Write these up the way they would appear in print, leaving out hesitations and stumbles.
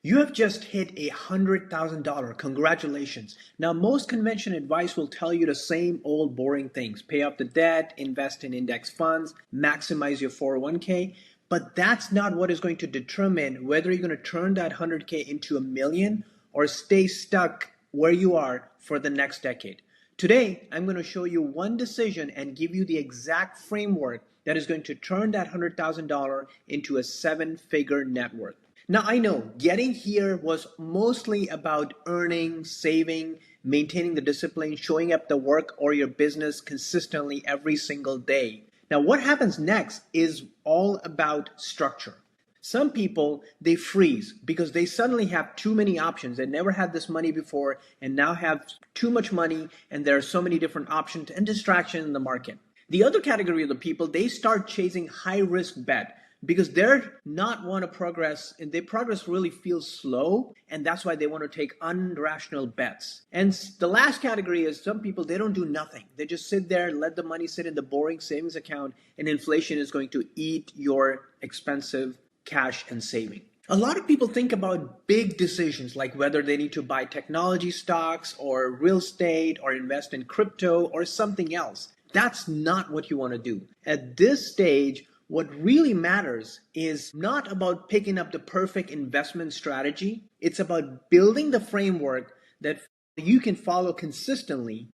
You have just hit $100,000. Congratulations. Now, most convention advice will tell you the same old boring things. Pay off the debt, invest in index funds, maximize your 401k. But that's not what is going to determine whether you're going to turn that 100k into a million or stay stuck where you are for the next decade. Today, I'm going to show you one decision and give you the exact framework that is going to turn that $100,000 into a seven-figure net worth. Now, I know getting here was mostly about earning, saving, maintaining the discipline, showing up the work or your business consistently every single day. Now, what happens next is all about structure. Some people, they freeze because they suddenly have too many options. They never had this money before and now have too much money, and there are so many different options and distractions in the market. The other category of the people, they start chasing high risk bet because they're not want to progress, and their progress really feels slow, and that's why they want to take irrational bets. And the last category is some people, they don't do nothing. They just sit there, let the money sit in the boring savings account, and inflation is going to eat your expensive cash and saving. A lot of people think about big decisions like whether they need to buy technology stocks or real estate or invest in crypto or something else. That's not what you want to do. At this stage, what really matters is not about picking up the perfect investment strategy. It's about building the framework that you can follow consistently,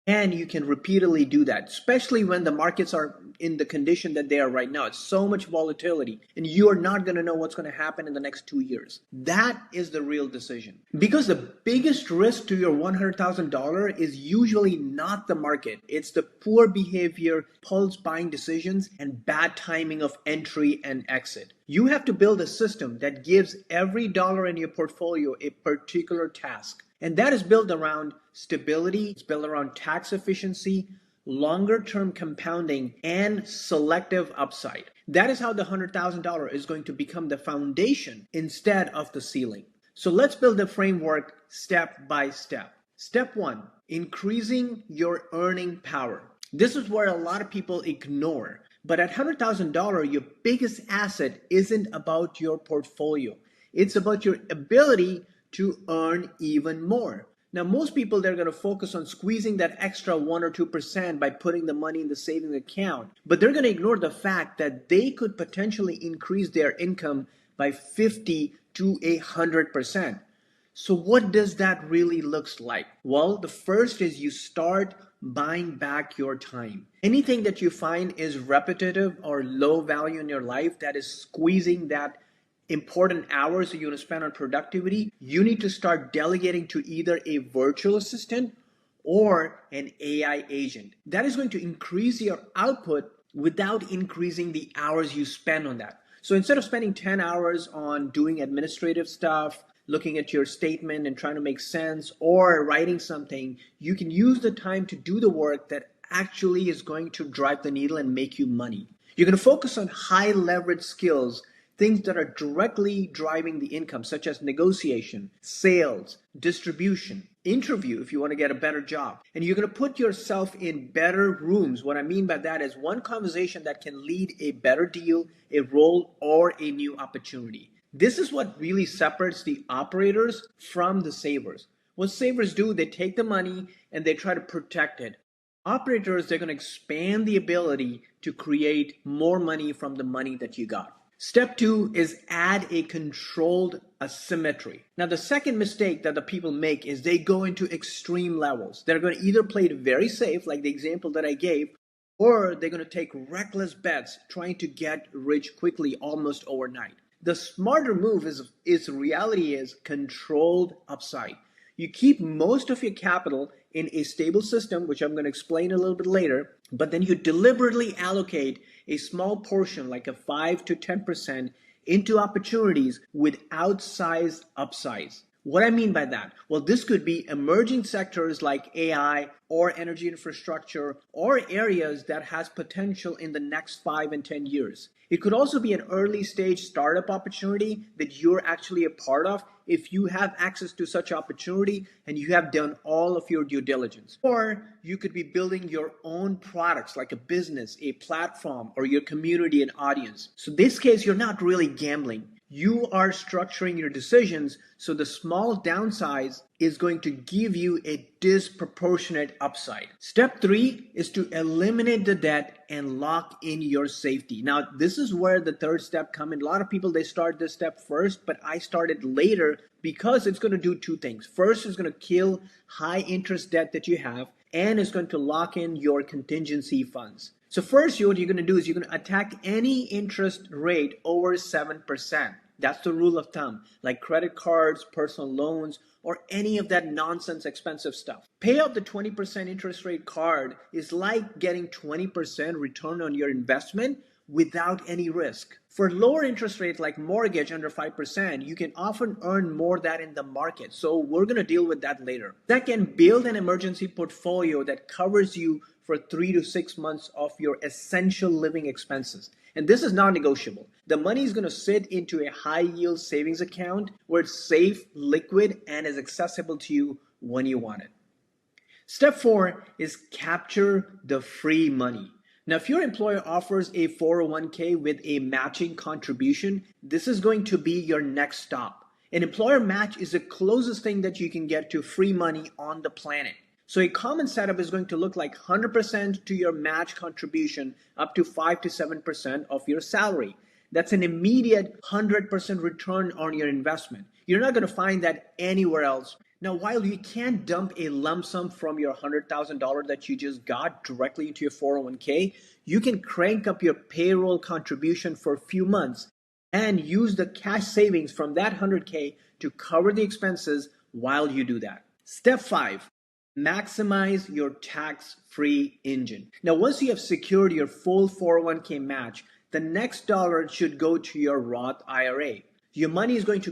and you can repeatedly do that, especially when the markets are in the condition that they are right now. It's so much volatility, and you are not going to know what's going to happen in the next 2 years. That is the real decision. Because the biggest risk to your $100,000 is usually not the market. It's the poor behavior, pulse buying decisions, and bad timing of entry and exit. You have to build a system that gives every dollar in your portfolio a particular task. And that is built around stability, it's built around tax efficiency, longer term compounding, and selective upside. That is how the $100,000 is going to become the foundation instead of the ceiling. So let's build the framework step by step. Step one, increasing your earning power. This is where a lot of people ignore. But at $100,000, your biggest asset isn't about your portfolio. It's about your ability to earn even more. Now, most people, they're going to focus on squeezing that extra 1 or 2% by putting the money in the savings account, but they're going to ignore the fact that they could potentially increase their income by 50 to 100%. So what does that really looks like? Well, the first is you start buying back your time. Anything that you find is repetitive or low value in your life that is squeezing that important hours that you want to spend on productivity, you need to start delegating to either a virtual assistant or an AI agent. That is going to increase your output without increasing the hours you spend on that. So instead of spending 10 hours on doing administrative stuff, looking at your statement and trying to make sense, or writing something, you can use the time to do the work that actually is going to drive the needle and make you money. You're going to focus on high leverage skills, things that are directly driving the income, such as negotiation, sales, distribution, interview if you want to get a better job. And you're going to put yourself in better rooms. What I mean by that is one conversation that can lead a better deal, a role, or a new opportunity. This is what really separates the operators from the savers. What savers do, they take the money and they try to protect it. Operators, they're going to expand the ability to create more money from the money that you got. Step two is add a controlled asymmetry. Now, the second mistake that the people make is they go into extreme levels. They're going to either play it very safe, like the example that I gave, or they're going to take reckless bets trying to get rich quickly, almost overnight. The smarter move is reality is controlled upside. You keep most of your capital in a stable system, which I'm going to explain a little bit later, but then you deliberately allocate a small portion, like a 5 to 10%, into opportunities with outsized upsides. What I mean by that? Well, this could be emerging sectors like AI or energy infrastructure, or areas that has potential in the next 5 and 10 years. It could also be an early stage startup opportunity that you're actually a part of if you have access to such opportunity and you have done all of your due diligence. Or you could be building your own products like a business, a platform, or your community and audience. So in this case, you're not really gambling. You are structuring your decisions so the small downsides is going to give you a disproportionate upside. Step 3 is to eliminate the debt and lock in your safety. Now, this is where the third step comes in. A lot of people, they start this step first, but I started later because it's going to do two things. First, it's going to kill high interest debt that you have, and it's going to lock in your contingency funds. So first, what you're going to do is you're going to attack any interest rate over 7%. That's the rule of thumb, like credit cards, personal loans, or any of that nonsense expensive stuff. Pay off the 20% interest rate card is like getting 20% return on your investment without any risk. For lower interest rates like mortgage under 5%, you can often earn more than in the market. So we're going to deal with that later. Second, build an emergency portfolio that covers you for 3 to 6 months of your essential living expenses. And this is non-negotiable. The money is going to sit into a high yield savings account where it's safe, liquid, and is accessible to you when you want it. Step 4 is capture the free money. Now, if your employer offers a 401k with a matching contribution, this is going to be your next stop. An employer match is the closest thing that you can get to free money on the planet. So a common setup is going to look like 100% to your match contribution up to 5 to 7% of your salary. That's an immediate 100% return on your investment. You're not going to find that anywhere else. Now, while you can't dump a lump sum from your $100,000 that you just got directly into your 401k, you can crank up your payroll contribution for a few months and use the cash savings from that 100k to cover the expenses while you do that. Step 5. Maximize your tax-free engine. Now, once you have secured your full 401k match, the next dollar should go to your Roth IRA. Your money is going to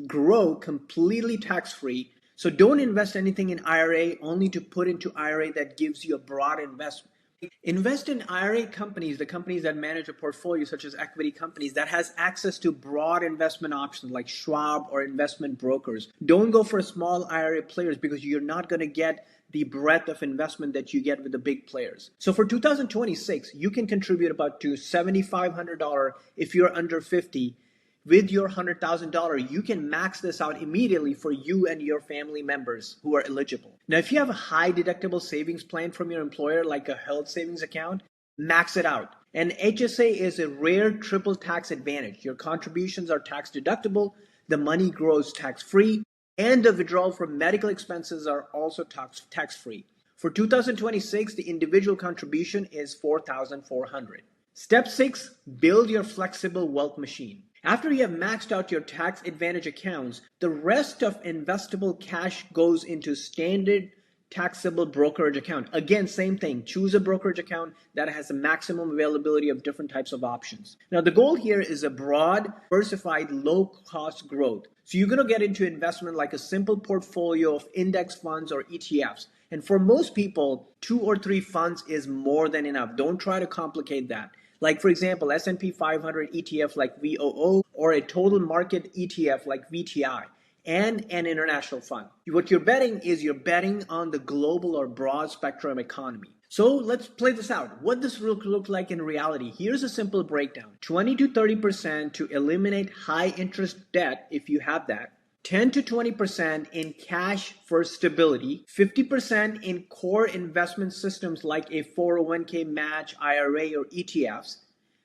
grow completely tax-free. So don't invest anything in IRA only to put into IRA that gives you a broad investment. Invest in IRA companies, the companies that manage a portfolio, such as equity companies that has access to broad investment options like Schwab or investment brokers. Don't go for small IRA players because you're not going to get the breadth of investment that you get with the big players. So for 2026, you can contribute about to $7,500 if you're under 50. With your $100,000, you can max this out immediately for you and your family members who are eligible. Now, if you have a high deductible savings plan from your employer, like a health savings account, max it out. And HSA is a rare triple tax advantage. Your contributions are tax deductible, the money grows tax-free, and the withdrawal from medical expenses are also tax-free. For 2026, the individual contribution is $4,400. Step 6, build your flexible wealth machine. After you have maxed out your tax advantage accounts, the rest of investable cash goes into standard taxable brokerage account. Again, same thing. Choose a brokerage account that has a maximum availability of different types of options. Now, the goal here is a broad, diversified, low-cost growth. So you're going to get into investment like a simple portfolio of index funds or ETFs. And for most people, 2 or 3 funds is more than enough. Don't try to complicate that. Like, for example, S&P 500 ETF like VOO or a total market ETF like VTI and an international fund. What you're betting is you're betting on the global or broad spectrum economy. So let's play this out. What this will look like in reality. Here's a simple breakdown. 20 to 30% to eliminate high interest debt if you have that. 10 to 20% in cash for stability, 50% in core investment systems like a 401k match, IRA, or ETFs,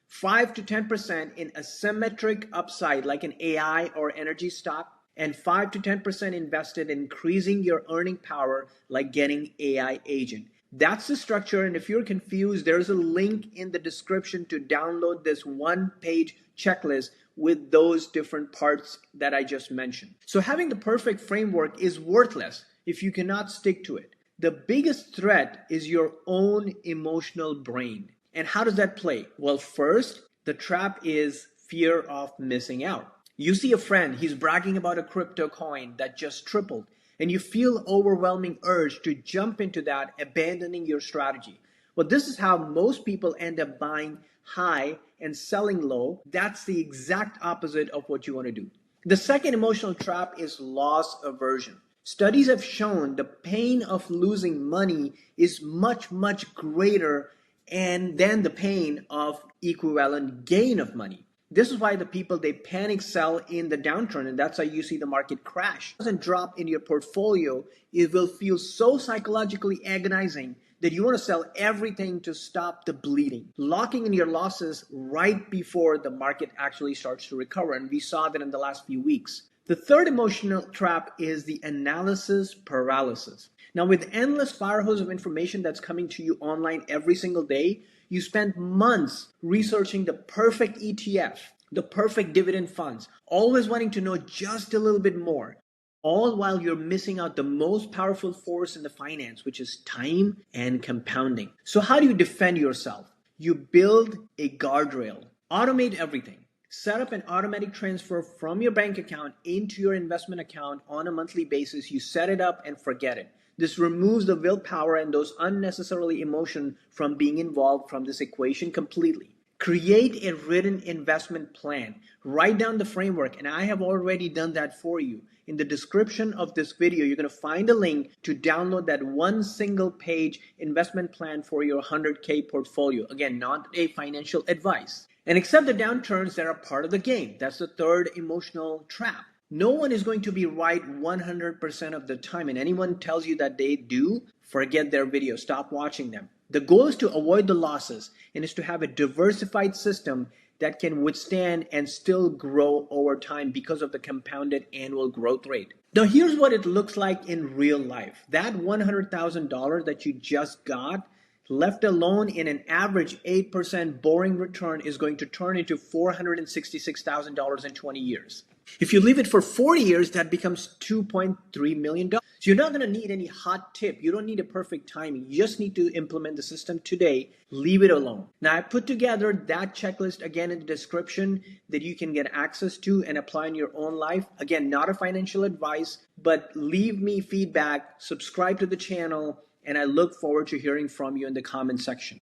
5 to 10% in asymmetric upside like an AI or energy stock, and 5 to 10% invested in increasing your earning power like getting AI agent. That's the structure, and if you're confused, there's a link in the description to download this one-page checklist with those different parts that I just mentioned. So having the perfect framework is worthless if you cannot stick to it. The biggest threat is your own emotional brain. And how does that play? Well, first, the trap is fear of missing out. You see a friend, he's bragging about a crypto coin that just tripled, and you feel overwhelming urge to jump into that, abandoning your strategy. Well, this is how most people end up buying high and selling low. That's the exact opposite of what you want to do. The second emotional trap is loss aversion. Studies have shown the pain of losing money is much, much greater than the pain of equivalent gain of money. This is why the people, they panic sell in the downturn, and that's why you see the market crash. If it doesn't drop in your portfolio, it will feel so psychologically agonizing that you want to sell everything to stop the bleeding, locking in your losses right before the market actually starts to recover. And we saw that in the last few weeks. The third emotional trap is the analysis paralysis. Now, with endless fire hose of information that's coming to you online every single day, you spend months researching the perfect ETF, the perfect dividend funds, always wanting to know just a little bit more, all while you're missing out the most powerful force in the finance, which is time and compounding. So how do you defend yourself? You build a guardrail, automate everything. Set up an automatic transfer from your bank account into your investment account on a monthly basis. You set it up and forget it. This removes the willpower and those unnecessarily emotion from being involved from this equation completely. Create a written investment plan. Write down the framework, and I have already done that for you. In the description of this video, you're going to find a link to download that one single page investment plan for your 100K portfolio. Again, not a financial advice. And accept the downturns that are part of the game. That's the third emotional trap. No one is going to be right 100% of the time, and anyone tells you that they do, forget their video. Stop watching them. The goal is to avoid the losses and is to have a diversified system that can withstand and still grow over time because of the compounded annual growth rate. Now, here's what it looks like in real life. That $100,000 that you just got, left alone in an average 8% boring return, is going to turn into $466,000 in 20 years. If you leave it for 40 years, that becomes $2.3 million. So you're not going to need any hot tip. You don't need a perfect timing. You just need to implement the system today. Leave it alone. Now, I put together that checklist again in the description that you can get access to and apply in your own life. Again, not a financial advice, but leave me feedback, subscribe to the channel, and I look forward to hearing from you in the comment section.